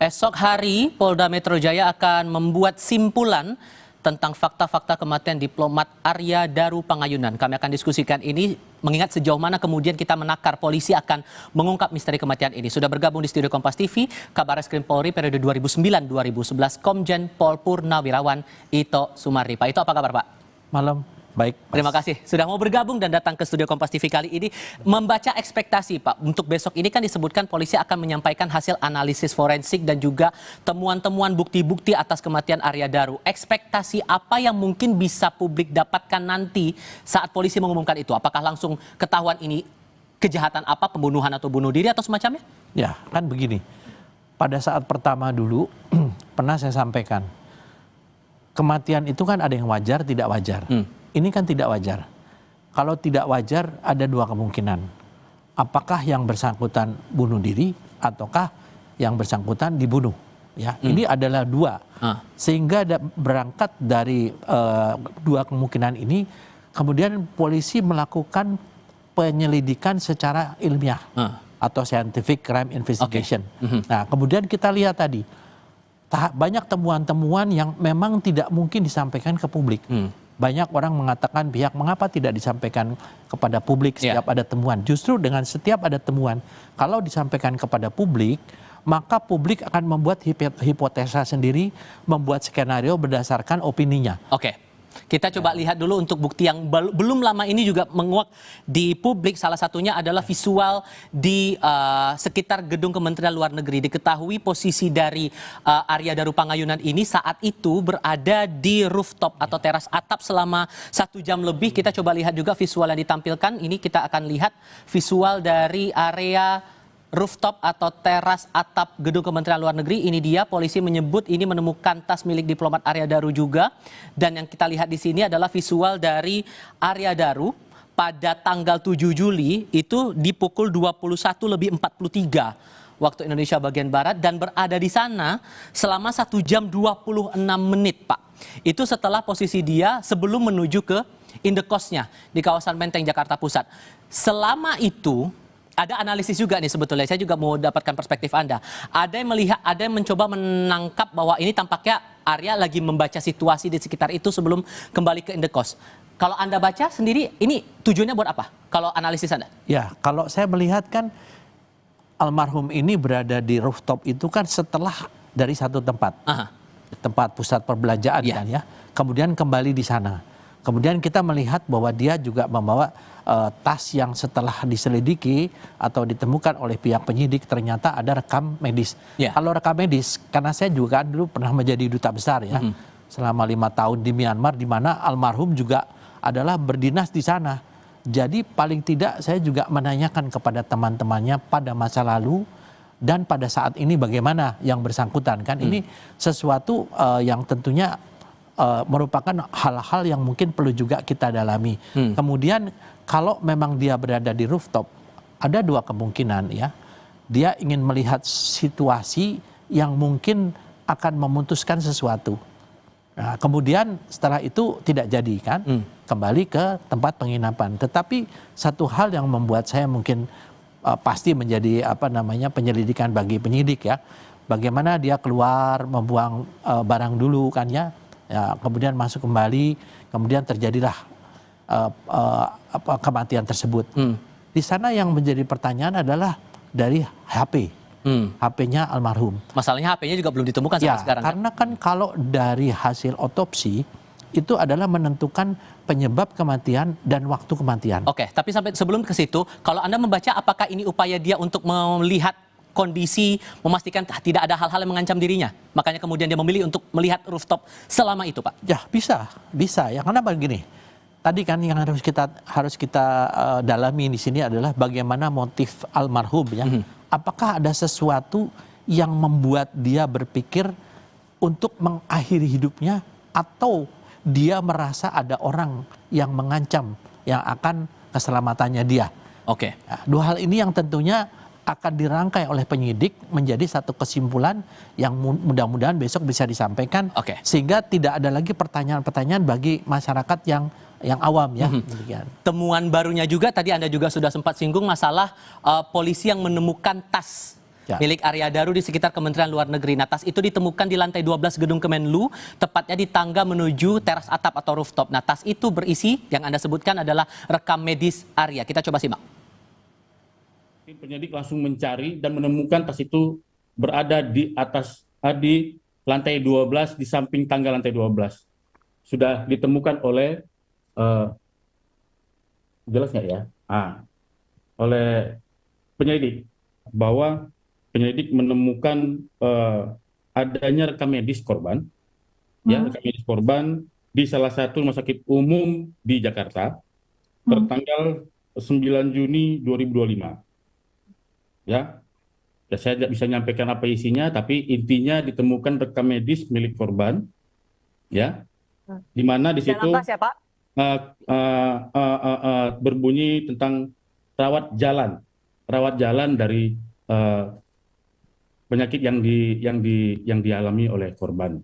Esok hari, Polda Metro Jaya akan membuat simpulan tentang fakta-fakta kematian diplomat Arya Daru Pangayunan. Kami akan diskusikan ini mengingat sejauh mana kemudian kita menakar polisi akan mengungkap misteri kematian ini. Sudah bergabung di studio Kompas TV, Kabarreskrim Polri periode 2009-2011, Komjen Pol Purnawirawan Ito Sumardi. Pak Ito, apa kabar Pak? Malam. Baik. Terima kasih sudah mau bergabung dan datang ke studio Kompas TV kali ini. Membaca ekspektasi Pak, untuk besok ini kan disebutkan polisi akan menyampaikan hasil analisis forensik dan juga temuan-temuan bukti-bukti atas kematian Arya Daru. Ekspektasi apa yang mungkin bisa publik dapatkan nanti saat polisi mengumumkan itu? Apakah langsung ketahuan ini kejahatan apa, pembunuhan atau bunuh diri atau semacamnya? Ya, kan begini. Pada saat pertama dulu pernah saya sampaikan, kematian itu kan ada yang wajar, tidak wajar. Ini kan tidak wajar. Kalau tidak wajar ada dua kemungkinan. Apakah yang bersangkutan bunuh diri ataukah yang bersangkutan dibunuh? Ya, ini adalah dua. Sehingga berangkat dari dua kemungkinan ini, kemudian polisi melakukan penyelidikan secara ilmiah atau scientific crime investigation. Nah, kemudian kita lihat tadi banyak temuan-temuan yang memang tidak mungkin disampaikan ke publik. Banyak orang mengatakan pihak mengapa tidak disampaikan kepada publik setiap ada temuan. Justru dengan setiap ada temuan, kalau disampaikan kepada publik, maka publik akan membuat hipotesa sendiri, membuat skenario berdasarkan opininya. Oke. Kita coba lihat dulu untuk bukti yang belum lama ini juga menguak di publik. Salah satunya adalah visual di sekitar gedung Kementerian Luar Negeri. Diketahui posisi dari Arya Daru Pangayunan ini saat itu berada di rooftop atau teras atap selama 1 jam lebih. Kita coba lihat juga visual yang ditampilkan. Ini kita akan lihat visual dari area rooftop atau teras atap gedung Kementerian Luar Negeri. Ini dia, polisi menyebut ini menemukan tas milik diplomat Arya Daru juga. Dan yang kita lihat di sini adalah visual dari Arya Daru pada tanggal 7 Juli itu di pukul 21:43 waktu Indonesia bagian Barat dan berada di sana selama 1 jam 26 menit, Pak. Itu setelah posisi dia sebelum menuju ke indekosnya di kawasan Menteng, Jakarta Pusat. Selama itu ada analisis juga nih sebetulnya, saya juga mau dapatkan perspektif Anda. Ada yang melihat, ada yang mencoba menangkap bahwa ini tampaknya Arya lagi membaca situasi di sekitar itu sebelum kembali ke indekos. Kalau Anda baca sendiri, ini tujuannya buat apa? Kalau analisis Anda? Ya, kalau saya melihat kan almarhum ini berada di rooftop itu kan setelah dari satu tempat. Tempat pusat perbelanjaan kan ya. Kemudian kembali di sana. Kemudian kita melihat bahwa dia juga membawa tas yang setelah diselidiki atau ditemukan oleh pihak penyidik ternyata ada rekam medis. Kalau rekam medis, karena saya juga dulu pernah menjadi duta besar ya, selama 5 tahun di Myanmar, di mana almarhum juga adalah berdinas di sana. Jadi paling tidak saya juga menanyakan kepada teman-temannya pada masa lalu dan pada saat ini bagaimana yang bersangkutan kan. Ini sesuatu yang tentunya merupakan hal-hal yang mungkin perlu juga kita dalami. Kemudian kalau memang dia berada di rooftop, ada dua kemungkinan ya. Dia ingin melihat situasi yang mungkin akan memutuskan sesuatu. Nah, kemudian setelah itu tidak jadi kan, kembali ke tempat penginapan. Tetapi satu hal yang membuat saya mungkin pasti menjadi penyelidikan bagi penyidik ya. Bagaimana dia keluar membuang barang dulu kan ya. Ya, kemudian masuk kembali, kemudian terjadilah kematian tersebut. Di sana yang menjadi pertanyaan adalah dari HP, HP-nya almarhum. Masalahnya HP-nya juga belum ditemukan sampai sekarang. Karena kan kalau dari hasil otopsi itu adalah menentukan penyebab kematian dan waktu kematian. Oke, tapi sampai sebelum ke situ, kalau Anda membaca apakah ini upaya dia untuk melihat kondisi, memastikan tidak ada hal-hal yang mengancam dirinya, makanya kemudian dia memilih untuk melihat rooftop selama itu, Pak? Ya bisa ya, karena begini, tadi kan yang harus kita dalami di sini adalah bagaimana motif almarhum ya. Apakah ada sesuatu yang membuat dia berpikir untuk mengakhiri hidupnya atau dia merasa ada orang yang mengancam yang akan keselamatannya dia? Oke. Nah, dua hal ini yang tentunya akan dirangkai oleh penyidik menjadi satu kesimpulan yang mudah-mudahan besok bisa disampaikan, sehingga tidak ada lagi pertanyaan-pertanyaan bagi masyarakat yang awam ya. Temuan barunya juga tadi Anda juga sudah sempat singgung masalah polisi yang menemukan tas Ya. milik Arya Daru di sekitar Kementerian Luar Negeri. Nah, tas itu ditemukan di lantai 12 gedung Kemenlu, tepatnya di tangga menuju teras atap atau rooftop. Nah, tas itu berisi yang Anda sebutkan adalah rekam medis Arya. Kita coba simak. Penyidik langsung mencari dan menemukan tas itu berada di atas di lantai 12 di samping tangga lantai 12. Sudah ditemukan oleh jelas nggak ya? Oleh penyelidik bahwa penyelidik menemukan adanya rekam medis korban, ya rekam medis korban di salah satu rumah sakit umum di Jakarta tertanggal 9 Juni 2025. Ya, saya tidak bisa menyampaikan apa isinya, tapi intinya ditemukan rekam medis milik korban, ya, di mana di situ Dalam tas ya, Pak? Berbunyi tentang rawat jalan dari penyakit yang dialami oleh korban.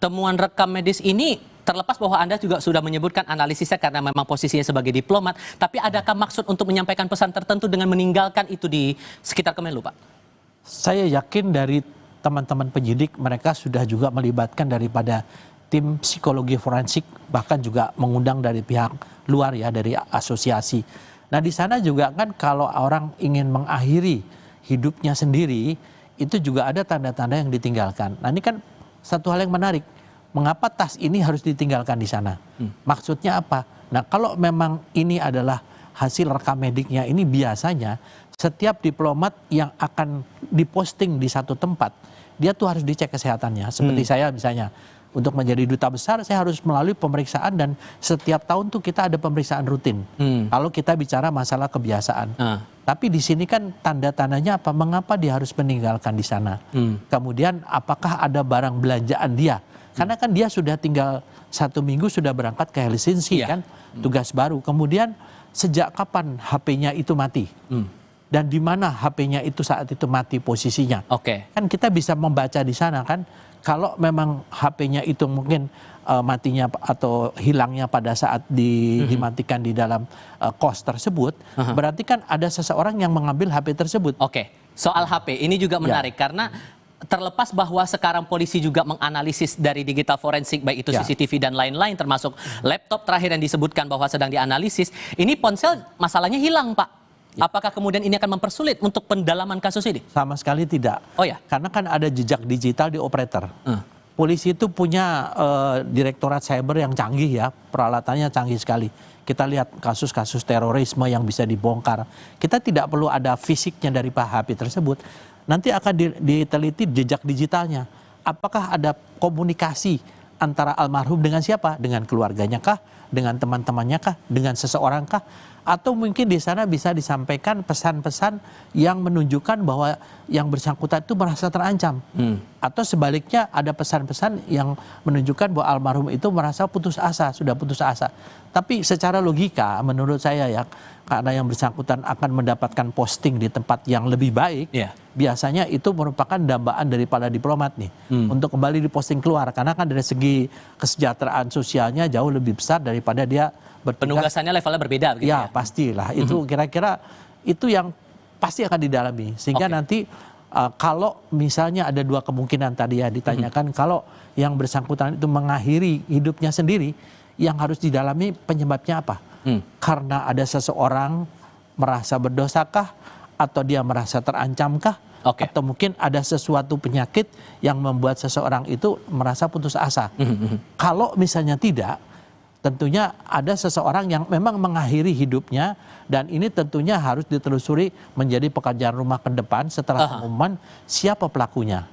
Temuan rekam medis ini terlepas bahwa Anda juga sudah menyebutkan analisisnya karena memang posisinya sebagai diplomat, tapi adakah maksud untuk menyampaikan pesan tertentu dengan meninggalkan itu di sekitar Kemenlu, Pak? Saya yakin dari teman-teman penyidik mereka sudah juga melibatkan daripada tim psikologi forensik, bahkan juga mengundang dari pihak luar ya, dari asosiasi. Nah di sana juga kan kalau orang ingin mengakhiri hidupnya sendiri, itu juga ada tanda-tanda yang ditinggalkan. Nah ini kan satu hal yang menarik. Mengapa tas ini harus ditinggalkan di sana? Maksudnya apa? Nah kalau memang ini adalah hasil rekam mediknya, ini biasanya setiap diplomat yang akan diposting di satu tempat, dia tuh harus dicek kesehatannya. Seperti saya misalnya, untuk menjadi duta besar saya harus melalui pemeriksaan dan setiap tahun tuh kita ada pemeriksaan rutin. Kalau kita bicara masalah kebiasaan. Tapi di sini kan tanda-tandanya apa? Mengapa dia harus meninggalkan di sana? Kemudian apakah ada barang belanjaan dia? Karena kan dia sudah tinggal 1 minggu sudah berangkat ke Helsinki kan, tugas baru. Kemudian sejak kapan HP-nya itu mati? Dan di mana HP-nya itu saat itu mati posisinya? Kan kita bisa membaca di sana kan. Kalau memang HP-nya itu mungkin matinya atau hilangnya pada saat dimatikan di dalam kos tersebut, berarti kan ada seseorang yang mengambil HP tersebut. Soal HP ini juga menarik karena terlepas bahwa sekarang polisi juga menganalisis dari digital forensik, baik itu CCTV dan lain-lain, termasuk laptop terakhir yang disebutkan bahwa sedang dianalisis, ini ponsel masalahnya hilang, Pak. Apakah kemudian ini akan mempersulit untuk pendalaman kasus ini? Sama sekali tidak. Karena kan ada jejak digital di operator. Polisi itu punya direktorat cyber yang canggih ya, peralatannya canggih sekali. Kita lihat kasus-kasus terorisme yang bisa dibongkar. Kita tidak perlu ada fisiknya dari HP tersebut. Nanti akan diteliti jejak digitalnya. Apakah ada komunikasi antara almarhum dengan siapa? Dengan keluarganya kah? Dengan teman-temannya kah? Dengan seseorang kah? Atau mungkin di sana bisa disampaikan pesan-pesan yang menunjukkan bahwa yang bersangkutan itu merasa terancam. Atau sebaliknya ada pesan-pesan yang menunjukkan bahwa almarhum itu merasa putus asa, sudah putus asa. Tapi secara logika menurut saya ya, karena yang bersangkutan akan mendapatkan posting di tempat yang lebih baik, biasanya itu merupakan dambaan daripada diplomat nih, untuk kembali diposting keluar. Karena kan dari segi kesejahteraan sosialnya jauh lebih besar daripada dia penugasannya levelnya berbeda begitu ya? Pastilah. Itu kira-kira itu yang pasti akan didalami. Sehingga nanti kalau misalnya ada 2 kemungkinan tadi ya ditanyakan, kalau yang bersangkutan itu mengakhiri hidupnya sendiri, yang harus didalami penyebabnya apa? Karena ada seseorang merasa berdosakah? Atau dia merasa terancamkah? Atau mungkin ada sesuatu penyakit yang membuat seseorang itu merasa putus asa. Kalau misalnya tidak, tentunya ada seseorang yang memang mengakhiri hidupnya, dan ini tentunya harus ditelusuri menjadi pekerjaan rumah ke depan setelah pengumuman siapa pelakunya.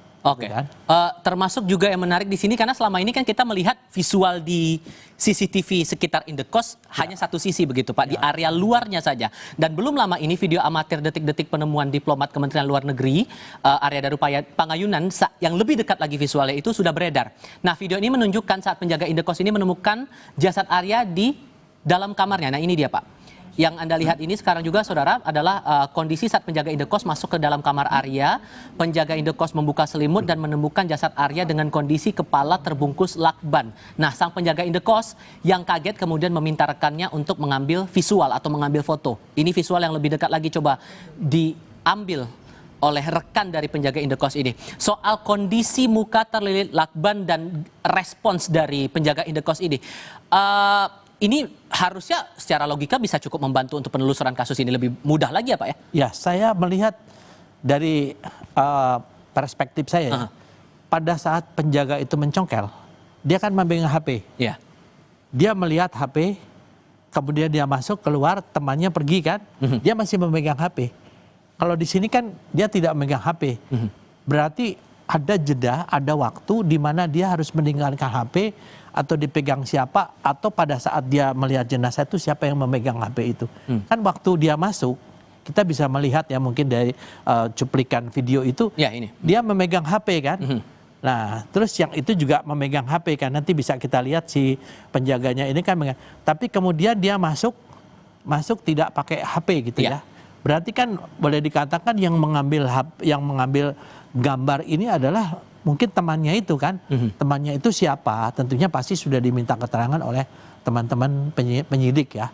Termasuk juga yang menarik di sini karena selama ini kan kita melihat visual di CCTV sekitar Indekos hanya satu sisi begitu Pak, di area luarnya saja. Dan belum lama ini video amatir detik-detik penemuan diplomat Kementerian Luar Negeri Arya Daru Pangayunan yang lebih dekat lagi visualnya itu sudah beredar. Nah video ini menunjukkan saat penjaga Indekos ini menemukan jasad Arya di dalam kamarnya. Nah ini dia Pak. Yang Anda lihat ini sekarang juga saudara adalah kondisi saat penjaga Indekos masuk ke dalam kamar Arya. Penjaga Indekos membuka selimut dan menemukan jasad Arya dengan kondisi kepala terbungkus lakban. Nah sang penjaga Indekos yang kaget kemudian meminta rekannya untuk mengambil visual atau mengambil foto. Ini visual yang lebih dekat lagi, coba diambil oleh rekan dari penjaga indekos ini. Soal kondisi muka terlilit lakban dan respons dari penjaga indekos ini harusnya secara logika bisa cukup membantu untuk penelusuran kasus ini lebih mudah lagi ya Pak ya? Ya, saya melihat dari perspektif saya, pada saat penjaga itu mencongkel, dia kan memegang HP. Ya. Dia melihat HP, kemudian dia masuk, keluar, temannya pergi kan, dia masih memegang HP. Kalau di sini kan dia tidak memegang HP. Berarti ada jeda, ada waktu di mana dia harus meninggalkan HP, atau dipegang siapa, atau pada saat dia melihat jenazah itu siapa yang memegang HP itu. Kan waktu dia masuk, kita bisa melihat ya mungkin dari cuplikan video itu, Ya, ini. dia memegang HP kan. Nah, terus yang itu juga memegang HP kan, nanti bisa kita lihat si penjaganya ini kan tapi kemudian dia masuk tidak pakai HP gitu ya. Berarti kan boleh dikatakan yang mengambil gambar ini adalah mungkin temannya itu kan. Temannya itu siapa? Tentunya pasti sudah diminta keterangan oleh teman-teman penyidik ya.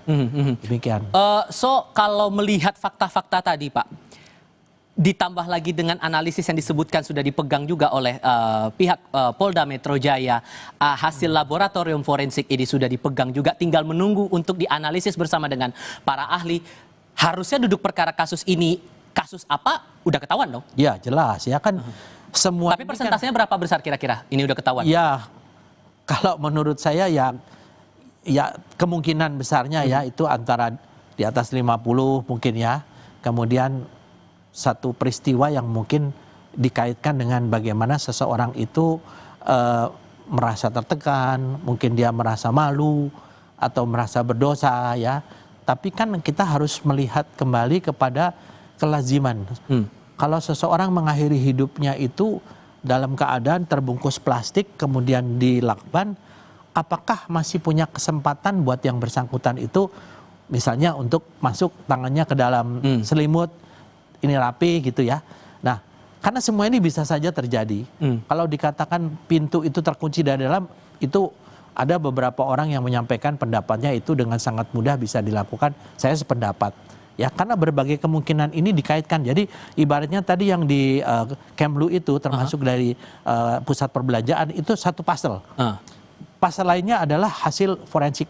Demikian. So kalau melihat fakta-fakta tadi Pak, ditambah lagi dengan analisis yang disebutkan sudah dipegang juga oleh pihak Polda Metro Jaya, hasil laboratorium forensik ini sudah dipegang juga, tinggal menunggu untuk dianalisis bersama dengan para ahli. Harusnya duduk perkara kasus ini, kasus apa, udah ketahuan dong? Ya jelas ya kan semua. Tapi persentasenya berapa besar kira-kira ini udah ketahuan? Ya kalau menurut saya ya kemungkinan besarnya ya itu antara di atas 50 mungkin ya. Kemudian satu peristiwa yang mungkin dikaitkan dengan bagaimana seseorang itu merasa tertekan, mungkin dia merasa malu atau merasa berdosa ya. Tapi kan kita harus melihat kembali kepada kelaziman. Kalau seseorang mengakhiri hidupnya itu dalam keadaan terbungkus plastik kemudian dilakban, apakah masih punya kesempatan buat yang bersangkutan itu misalnya untuk masuk tangannya ke dalam selimut, ini rapi gitu ya. Nah, karena semua ini bisa saja terjadi. Kalau dikatakan pintu itu terkunci dari dalam, itu ada beberapa orang yang menyampaikan pendapatnya itu dengan sangat mudah bisa dilakukan. Saya sependapat. Ya, karena berbagai kemungkinan ini dikaitkan. Jadi ibaratnya tadi yang di Kemlu itu termasuk dari pusat perbelanjaan itu satu pasal. Pasal lainnya adalah hasil forensik.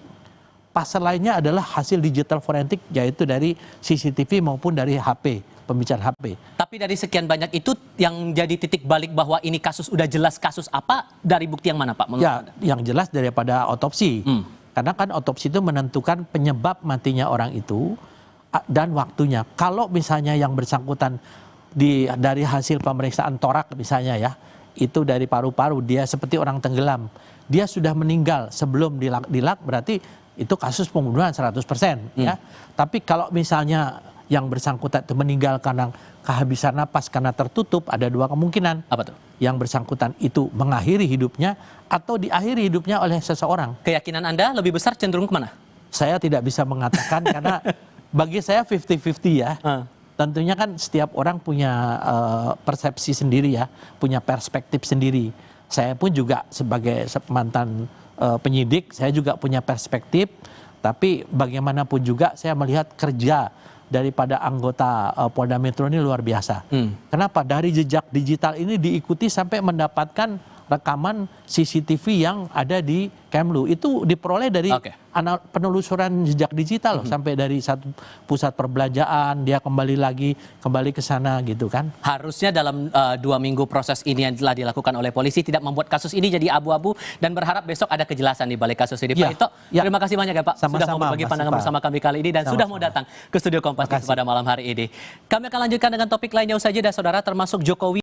Pasal lainnya adalah hasil digital forensik yaitu dari CCTV maupun dari HP, pembicaraan HP. Tapi dari sekian banyak itu yang jadi titik balik bahwa ini kasus udah jelas kasus apa, dari bukti yang mana Pak? Ya, yang jelas daripada otopsi. Karena kan otopsi itu menentukan penyebab matinya orang itu dan waktunya. Kalau misalnya yang bersangkutan dari hasil pemeriksaan torak misalnya ya, itu dari paru-paru dia seperti orang tenggelam. Dia sudah meninggal sebelum dilak berarti itu kasus pembunuhan 100% ya. Tapi kalau misalnya yang bersangkutan itu meninggal karena kehabisan napas karena tertutup, ada dua kemungkinan. Apa tuh? Yang bersangkutan itu mengakhiri hidupnya atau diakhiri hidupnya oleh seseorang. Keyakinan Anda lebih besar cenderung kemana? Saya tidak bisa mengatakan karena bagi saya 50-50 ya. Tentunya kan setiap orang punya persepsi sendiri ya, punya perspektif sendiri. Saya pun juga sebagai mantan penyidik, saya juga punya perspektif. Tapi bagaimanapun juga saya melihat kerja daripada anggota Polda Metro ini luar biasa. Kenapa? Dari jejak digital ini diikuti sampai mendapatkan rekaman CCTV yang ada di Kemlu. Itu diperoleh dari penelusuran jejak digital sampai dari satu pusat perbelanjaan, dia kembali ke sana gitu kan. Harusnya dalam 2 minggu proses ini yang telah dilakukan oleh polisi tidak membuat kasus ini jadi abu-abu dan berharap besok ada kejelasan di balik kasus ini. Pak Ito, terima kasih banyak ya Pak. Sama-sama, sudah mau berbagi pandangan bersama kami kali ini dan sudah mau datang ke studio Kompas pada malam hari ini. Kami akan lanjutkan dengan topik lainnya usai jeda saudara, termasuk Jokowi